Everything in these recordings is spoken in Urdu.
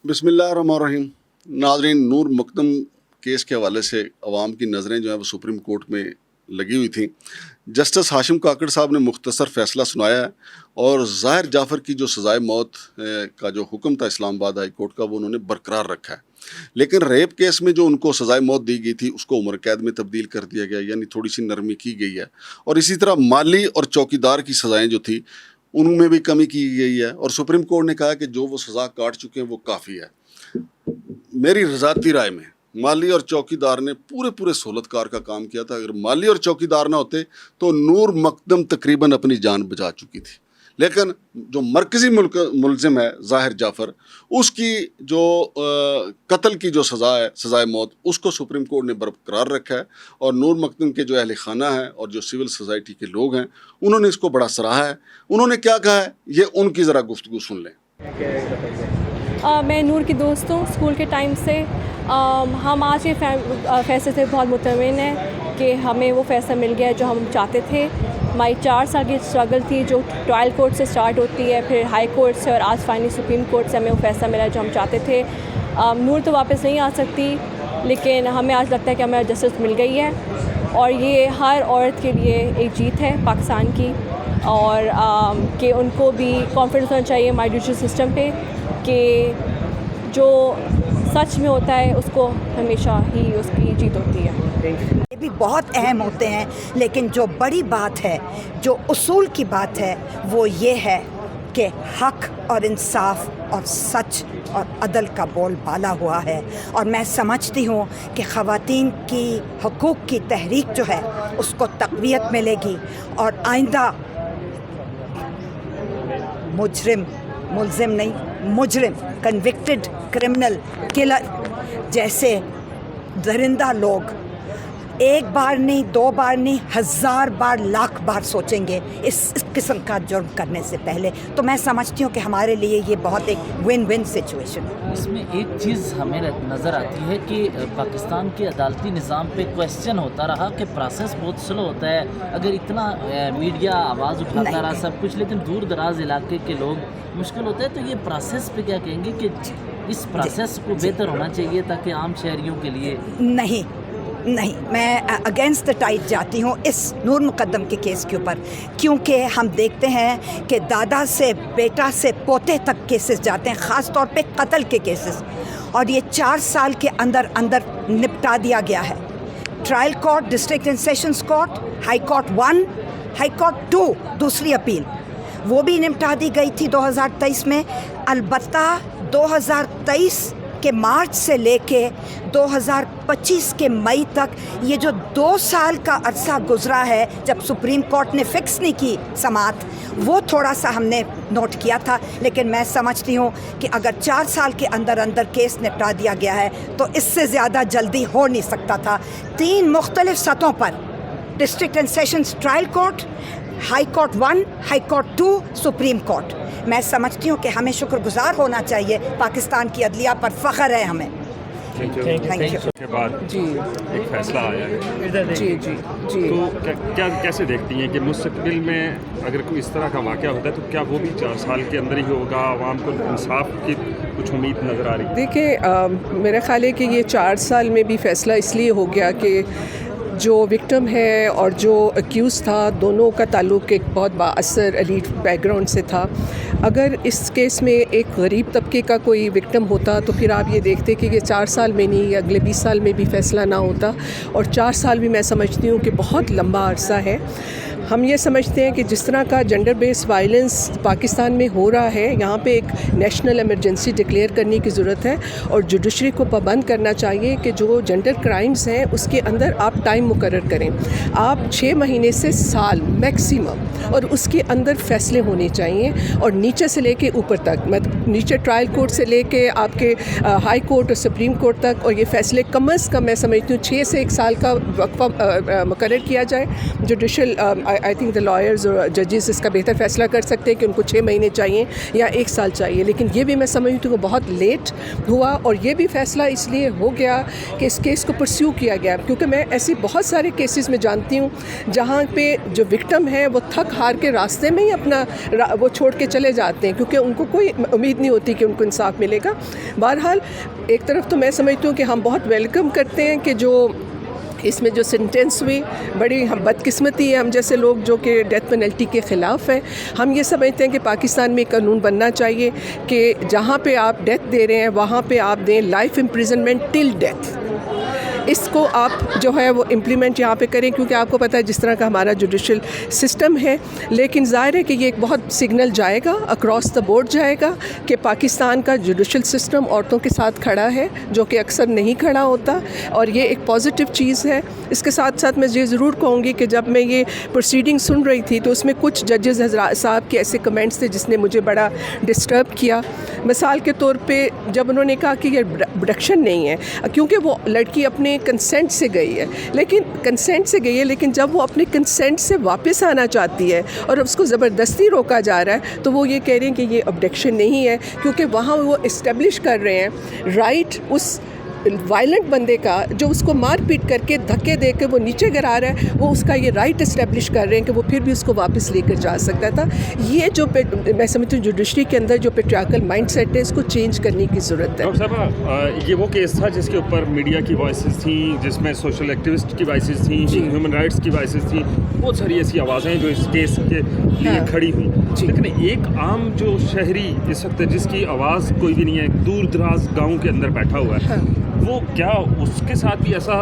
بسم اللہ الرحمن الرحیم. ناظرین، نور مقدم کیس کے حوالے سے عوام کی نظریں جو ہیں وہ سپریم کورٹ میں لگی ہوئی تھیں. جسٹس ہاشم کاکڑ صاحب نے مختصر فیصلہ سنایا ہے اور ظاہر جعفر کی جو سزائے موت کا جو حکم تھا اسلام آباد ہائی کورٹ کا وہ انہوں نے برقرار رکھا ہے. لیکن ریپ کیس میں جو ان کو سزائے موت دی گئی تھی اس کو عمر قید میں تبدیل کر دیا گیا، یعنی تھوڑی سی نرمی کی گئی ہے. اور اسی طرح مالی اور چوکیدار کی سزائیں جو تھی ان میں بھی کمی کی گئی ہے، اور سپریم کورٹ نے کہا کہ جو وہ سزا کاٹ چکے ہیں وہ کافی ہے. میری رضاتی رائے میں مالی اور چوکیدار نے پورے سہولت کار کا کام کیا تھا. اگر مالی اور چوکیدار نہ ہوتے تو نور مقدم تقریباً اپنی جان بچا چکی تھی. لیکن جو مرکزی ملزم ہے ظاہر جعفر، اس کی جو قتل کی جو سزا ہے، سزائے موت، اس کو سپریم کورٹ نے برقرار رکھا ہے. اور نور مقدم کے جو اہل خانہ ہیں اور جو سول سوسائٹی کے لوگ ہیں انہوں نے اس کو بڑا سراہا ہے. انہوں نے کیا کہا ہے یہ ان کی ذرا گفتگو سن لیں. میں نور کی دوست ہوں اسکول کے ٹائم سے. ہم آج کے فیصلے سے بہت مطمئن ہیں کہ ہمیں وہ فیصلہ مل گیا جو ہم چاہتے تھے. ہماری 4 سال کی اسٹرگل تھی جو ٹرائل کورٹ سے اسٹارٹ ہوتی ہے، پھر ہائی کورٹ سے، اور آج فائنلی سپریم کورٹ سے ہمیں وہ فیصلہ ملا جو ہم چاہتے تھے. نور تو واپس نہیں آ سکتی، لیکن ہمیں آج لگتا ہے کہ ہمیں جسٹس مل گئی ہے، اور یہ ہر عورت کے لیے ایک جیت ہے پاکستان کی. اور کہ ان کو بھی کانفیڈنس ہونا چاہیے ہمارے جوڈیشل سسٹم پہ کہ جو سچ میں ہوتا ہے اس کو ہمیشہ ہی اس کی جیت ہوتی ہے. یہ بھی بہت اہم ہوتے ہیں، لیکن جو بڑی بات ہے، جو اصول کی بات ہے، وہ یہ ہے کہ حق اور انصاف اور سچ اور عدل کا بول بالا ہوا ہے. اور میں سمجھتی ہوں کہ خواتین کی حقوق کی تحریک جو ہے اس کو تقویت ملے گی، اور آئندہ مجرم کنوکٹڈ کرمنل کلر جیسے درندہ لوگ ایک بار نہیں، 2 بار نہیں، 1000 بار، لاکھ بار سوچیں گے اس قسم کا جرم کرنے سے پہلے. تو میں سمجھتی ہوں کہ ہمارے لیے یہ بہت ایک ون ون سچویشن. اس میں ایک چیز ہمیں نظر آتی ہے کہ پاکستان کے عدالتی نظام پہ کویسچن ہوتا رہا کہ پروسیس بہت سلو ہوتا ہے. اگر اتنا میڈیا آواز اٹھاتا رہا سب کچھ، لیکن دور دراز علاقے کے لوگ مشکل ہوتا ہے. تو یہ پروسیس پہ کیا کہیں گے کہ اس پروسیس کو بہتر ہونا چاہیے تاکہ عام شہریوں کے لیے؟ نہیں، میں اگینسٹ دا ٹائٹ جاتی ہوں اس نور مقدم کے کیس کے اوپر، کیونکہ ہم دیکھتے ہیں کہ دادا سے بیٹا سے پوتے تک کیسز جاتے ہیں، خاص طور پہ قتل کے کیسز، اور یہ 4 سال کے اندر نپٹا دیا گیا ہے. Trial court, district and sessions court, high court 1، high court 2 دوسری اپیل وہ بھی نپٹا دی گئی تھی 2023 میں. البتہ 2023 کے مارچ سے لے کے 2025 کے مئی تک یہ جو 2 سال کا عرصہ گزرا ہے جب سپریم کورٹ نے فکس نہیں کی سماعت، وہ تھوڑا سا ہم نے نوٹ کیا تھا. لیکن میں سمجھتی ہوں کہ اگر 4 سال کے اندر کیس نپٹا دیا گیا ہے تو اس سے زیادہ جلدی ہو نہیں سکتا تھا. 3 مختلف سطحوں پر، district and sessions trial court, high court 1، high court 2، supreme court. میں سمجھتی ہوں کہ ہمیں شکر گزار ہونا چاہیے. پاکستان کی عدلیہ پر فخر ہے ہمیں. Thank you. کے بعد ایک فیصلہ آیا ہے تو کیسے دیکھتی ہیں کہ مستقبل میں اگر کوئی اس طرح کا واقعہ ہوتا ہے تو کیا وہ بھی 4 سال کے اندر ہی ہوگا؟ عوام کو انصاف کی کچھ امید نظر آ رہی ہے؟ دیکھیں، میرا خیال ہے کہ یہ 4 سال میں بھی فیصلہ اس لیے ہو گیا کہ جو وکٹم ہے اور جو ایکیوز تھا دونوں کا تعلق ایک بہت بااثر ایلیٹ بیک گراؤنڈ سے تھا. اگر اس کیس میں ایک غریب طبقے کا کوئی وکٹم ہوتا تو پھر آپ یہ دیکھتے کہ یہ 4 سال میں نہیں، یا اگلے 20 سال میں بھی فیصلہ نہ ہوتا. اور 4 سال بھی میں سمجھتی ہوں کہ بہت لمبا عرصہ ہے. ہم یہ سمجھتے ہیں کہ جس طرح کا جنڈر بیس وائلنس پاکستان میں ہو رہا ہے، یہاں پہ ایک نیشنل ایمرجنسی ڈکلیئر کرنے کی ضرورت ہے، اور جوڈیشری کو پابند کرنا چاہیے کہ جو جنڈر کرائمز ہیں اس کے اندر آپ ٹائم مقرر کریں. آپ 6 مہینے سے سال میکسیمم، اور اس کے اندر فیصلے ہونے چاہیے، اور نیچے سے لے کے اوپر تک، مطلب نیچے ٹرائل کورٹ سے لے کے آپ کے ہائی کورٹ اور سپریم کورٹ تک. اور یہ فیصلے کم از کم میں سمجھتی ہوں 6 سے 1 سال کا وقفہ مقرر کیا جائے. Judicial I think the lawyers اور ججز اس کا بہتر فیصلہ کر سکتے ہیں کہ ان کو 6 مہینے چاہیے یا 1 سال چاہیے، لیکن یہ بھی میں سمجھتی ہوں کہ بہت لیٹ ہوا، اور یہ بھی فیصلہ اس لیے ہو گیا کہ اس کیس کو پرسیو کیا گیا، کیونکہ میں ایسی بہت سارے کیسز میں جانتی ہوں جہاں پہ جو وکٹم ہے وہ تھک ہار کے راستے میں ہی اپنا وہ چھوڑ کے چلے جاتے ہیں، کیونکہ ان کو کوئی امید نہیں ہوتی کہ ان کو انصاف ملے گا۔ بہرحال ایک طرف تو میں سمجھتی ہوں کہ ہم بہت ویلکم کرتے ہیں کہ جو اس میں جو سینٹینس ہوئی، بڑی ہم بدقسمتی ہے ہم جیسے لوگ جو کہ ڈیتھ پینلٹی کے خلاف ہیں۔ ہم یہ سمجھتے ہیں کہ پاکستان میں ایک قانون بننا چاہیے کہ جہاں پہ آپ ڈیتھ دے رہے ہیں وہاں پہ آپ دیں لائف امپریزنمنٹ ٹل ڈیتھ۔ اس کو آپ جو ہے وہ امپلیمنٹ یہاں پہ کریں، کیونکہ آپ کو پتہ ہے جس طرح کا ہمارا جوڈیشل سسٹم ہے، لیکن ظاہر ہے کہ یہ ایک بہت سگنل جائے گا، اکراس دا بورڈ جائے گا کہ پاکستان کا جوڈیشل سسٹم عورتوں کے ساتھ کھڑا ہے، جو کہ اکثر نہیں کھڑا ہوتا، اور یہ ایک پازیٹیو چیز ہے۔ اس کے ساتھ ساتھ میں یہ ضرور کہوں گی کہ جب میں یہ پروسیڈنگ سن رہی تھی تو اس میں کچھ ججز حضرات صاحب کے ایسے کمنٹس تھے جس نے مجھے بڑا ڈسٹرب کیا۔ مثال کے طور پہ جب انہوں نے کہا کہ یہ ابڈکشن نہیں ہے، کیونکہ وہ لڑکی اپنے کنسنٹ سے گئی ہے، لیکن جب وہ اپنے کنسنٹ سے واپس آنا چاہتی ہے اور اس کو زبردستی روکا جا رہا ہے تو وہ یہ کہہ رہے ہیں کہ یہ ابڈکشن نہیں ہے، کیونکہ وہاں وہ اسٹیبلش کر رہے ہیں رائٹ اس وائلنٹ بندے کا جو اس کو مار پیٹ کر کے دھکے دے کے وہ نیچے گرا رہا ہے، وہ اس کا یہ رائٹ اسٹیبلش کر رہے ہیں کہ وہ پھر بھی اس کو واپس لے کر جا سکتا تھا۔ یہ جو میں سمجھتی ہوں جوڈیشری کے اندر جو پیٹریارکل مائنڈ سیٹ ہے اس کو چینج کرنے کی ضرورت ہے۔ ڈاکٹر صاحبہ، یہ وہ کیس تھا جس کے اوپر میڈیا کی وائسز تھیں، جس میں سوشل ایکٹیوسٹ کی وائسز تھیں، ہیومن رائٹس کی وائسز تھیں، بہت ساری ایسی آوازیں جو اس کیس کے لیے کھڑی ہوئی، لیکن ایک عام جو شہری اس وقت جس کی آواز کوئی بھی نہیں ہے، دور دراز گاؤں کے اندر بیٹھا ہوا ہے، وہ کیا اس کے ساتھ بھی ایسا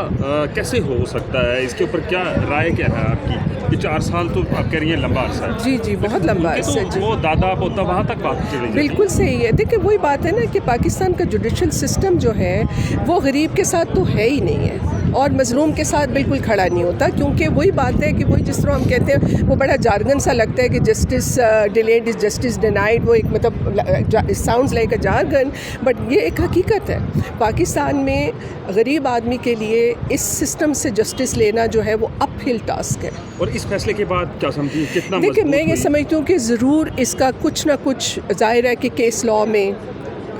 کیسے ہو سکتا ہے؟ اس کے اوپر کیا رائے کیا ہے آپ کی؟ یہ 4 سال تو آپ کہہ رہی ہیں لمبا عرصہ ہے۔ جی بہت لمبا عرصہ ہے۔ وہ دادا پوتا وہاں تک بات چلی جاتی ہے۔ بالکل صحیح ہے۔ دیکھیں وہی بات ہے نا کہ پاکستان کا جوڈیشل سسٹم جو ہے وہ غریب کے ساتھ تو ہے ہی نہیں ہے، اور مظلوم کے ساتھ بالکل کھڑا نہیں ہوتا، کیونکہ وہی بات ہے کہ وہی جس طرح ہم کہتے ہیں وہ بڑا جارگن سا لگتا ہے کہ justice delayed is justice denied, وہ ایک مطلب sounds like a jargon, but یہ ایک حقیقت ہے۔ پاکستان میں غریب آدمی کے لیے اس سسٹم سے جسٹس لینا جو ہے وہ اپ ہل ٹاسک ہے۔ اور اس فیصلے کے بعد کیا سمجھتی ہیں کتنا دیکھیں میں یہ سمجھتی ہوں کہ ضرور اس کا کچھ نہ کچھ ظاہر ہے کہ کیس لاء میں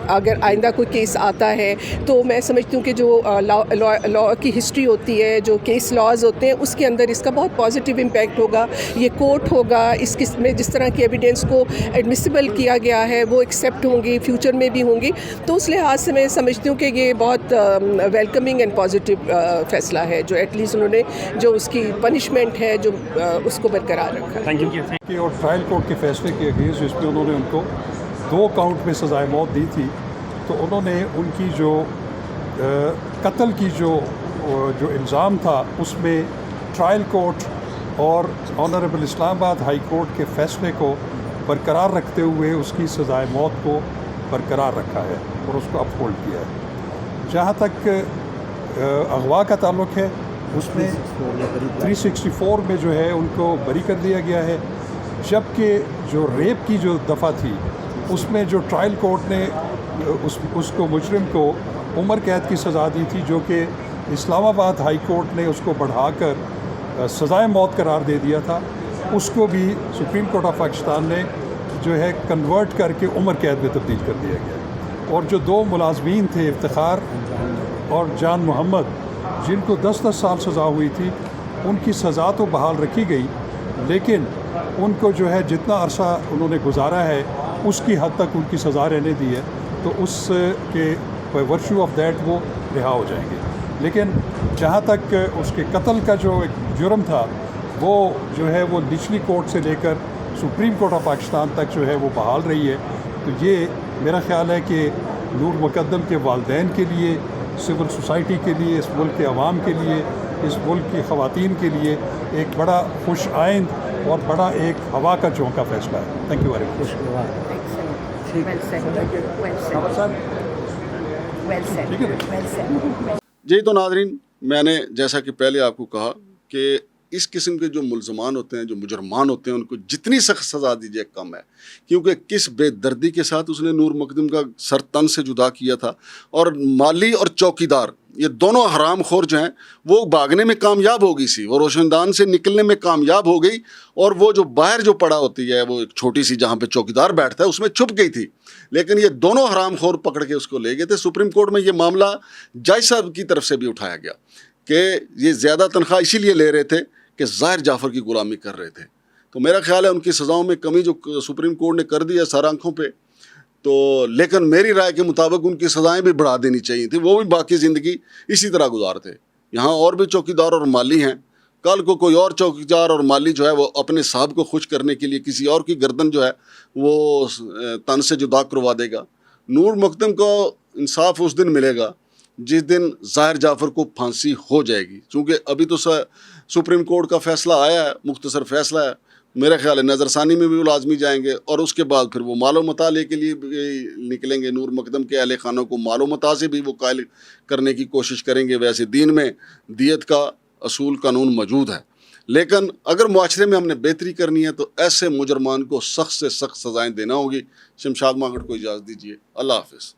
اگر آئندہ کوئی کیس آتا ہے تو میں سمجھتی ہوں کہ جو لاء کی ہسٹری ہوتی ہے، جو کیس لاز ہوتے ہیں، اس کے اندر اس کا بہت پازیٹیو امپیکٹ ہوگا۔ یہ کورٹ ہوگا، اس قسم میں جس طرح کی ایویڈنس کو ایڈمیسیبل کیا گیا ہے وہ ایکسیپٹ ہوں گی، فیوچر میں بھی ہوں گی، تو اس لحاظ سے میں سمجھتی ہوں کہ یہ بہت ویلکمنگ اینڈ پازیٹیو فیصلہ ہے جو ایٹ لیسٹ انہوں نے جو اس کی پنشمنٹ ہے جو اس کو برقرار رکھا۔ Thank you. اور ٹرائل کورٹ کے فیصلے کے اگینسٹ جس میں انہوں نے ان کو 2 کاؤنٹ میں سزائے موت دی تھی، تو انہوں نے ان کی جو قتل کی جو الزام تھا اس میں ٹرائل کورٹ اور آنریبل اسلام آباد ہائی کورٹ کے فیصلے کو برقرار رکھتے ہوئے اس کی سزائے موت کو برقرار رکھا ہے اور اس کو اپ ہولڈ کیا ہے۔ جہاں تک اغوا کا تعلق ہے اس میں 364 میں جو ہے ان کو بری کر دیا گیا ہے، جبکہ جو ریپ کی جو دفعہ تھی اس میں جو ٹرائل کورٹ نے اس کو مجرم کو عمر قید کی سزا دی تھی، جو کہ اسلام آباد ہائی کورٹ نے اس کو بڑھا کر سزائے موت قرار دے دیا تھا، اس کو بھی سپریم کورٹ آف پاکستان نے جو ہے کنورٹ کر کے عمر قید میں تبدیل کر دیا گیا۔ اور جو 2 ملازمین تھے افتخار اور جان محمد، جن کو 10 سال سزا ہوئی تھی، ان کی سزا تو بحال رکھی گئی، لیکن ان کو جو ہے جتنا عرصہ انہوں نے گزارا ہے اس کی حد تک ان کی سزا رہنے دی ہے، تو اس کے ورچو آف دیٹ وہ رہا ہو جائیں گے۔ لیکن جہاں تک اس کے قتل کا جو ایک جرم تھا وہ جو ہے وہ نچلی کورٹ سے لے کر سپریم کورٹ آف پاکستان تک جو ہے وہ بحال رہی ہے، تو یہ میرا خیال ہے کہ نور مقدم کے والدین کے لیے، سول سوسائٹی کے لیے، اس ملک کے عوام کے لیے، اس ملک کی خواتین کے لیے ایک بڑا خوش آئند اور بڑا ایک ہوا کا جھونکا فیصلہ ہے۔ Thank you very much. جی تو ناظرین، میں نے جیسا کہ پہلے آپ کو کہا کہ اس قسم کے جو ملزمان ہوتے ہیں, جو مجرمان ہوتے ہیں, ان کو جتنی سخت سزا دیجیے کم ہے, کیونکہ کس بے دردی کے ساتھ اس نے نور مقدم کا سر تن سے جدا کیا تھا. اور مالی اور چوکیدار یہ دونوں حرام خور جو ہیں وہ بھاگنے میں کامیاب ہو گئی سی, وہ روشن دان سے نکلنے میں کامیاب ہو گئی, اور وہ جو باہر جو پڑا ہوتی ہے وہ ایک چھوٹی سی جہاں پہ چوکیدار بیٹھتا ہے اس میں چھپ گئی تھی, لیکن یہ دونوں حرام خور پکڑ کے اس کو لے گئے تھے. سپریم کورٹ میں یہ معاملہ جج صاحب کی طرف سے بھی اٹھایا گیا کہ یہ زیادہ تنخواہ اسی لیے لے رہے تھے کہ ظاہر جعفر کی غلامی کر رہے تھے. تو میرا خیال ہے ان کی سزاؤں میں کمی جو سپریم کورٹ نے کر دی ہے سر آنکھوں پہ, تو لیکن میری رائے کے مطابق ان کی سزائیں بھی بڑھا دینی چاہیے تھی, وہ بھی باقی زندگی اسی طرح گزارتے. یہاں اور بھی چوکیدار اور مالی ہیں, کل کو کوئی اور چوکیدار اور مالی جو ہے وہ اپنے صاحب کو خوش کرنے کے لیے کسی اور کی گردن جو ہے وہ تن سے جدا کروا دے گا. نور مقدم کو انصاف اس دن ملے گا جس دن ظاہر جعفر کو پھانسی ہو جائے گی, چونکہ ابھی تو سپریم کورٹ کا فیصلہ آیا ہے, مختصر فیصلہ ہے. میرا خیال ہے نظر ثانی میں بھی وہ لازمی جائیں گے, اور اس کے بعد پھر وہ مال و متاع لے کے لیے نکلیں گے. نور مقدم کے اہل خانوں کو مال و متاع سے بھی وہ قائل کرنے کی کوشش کریں گے. ویسے دین میں دیت کا اصول قانون موجود ہے, لیکن اگر معاشرے میں ہم نے بہتری کرنی ہے تو ایسے مجرمان کو سخت سے سخت سزائیں دینا ہوگی. شمشاد مانگڑ کو اجازت دیجیے. اللہ حافظ.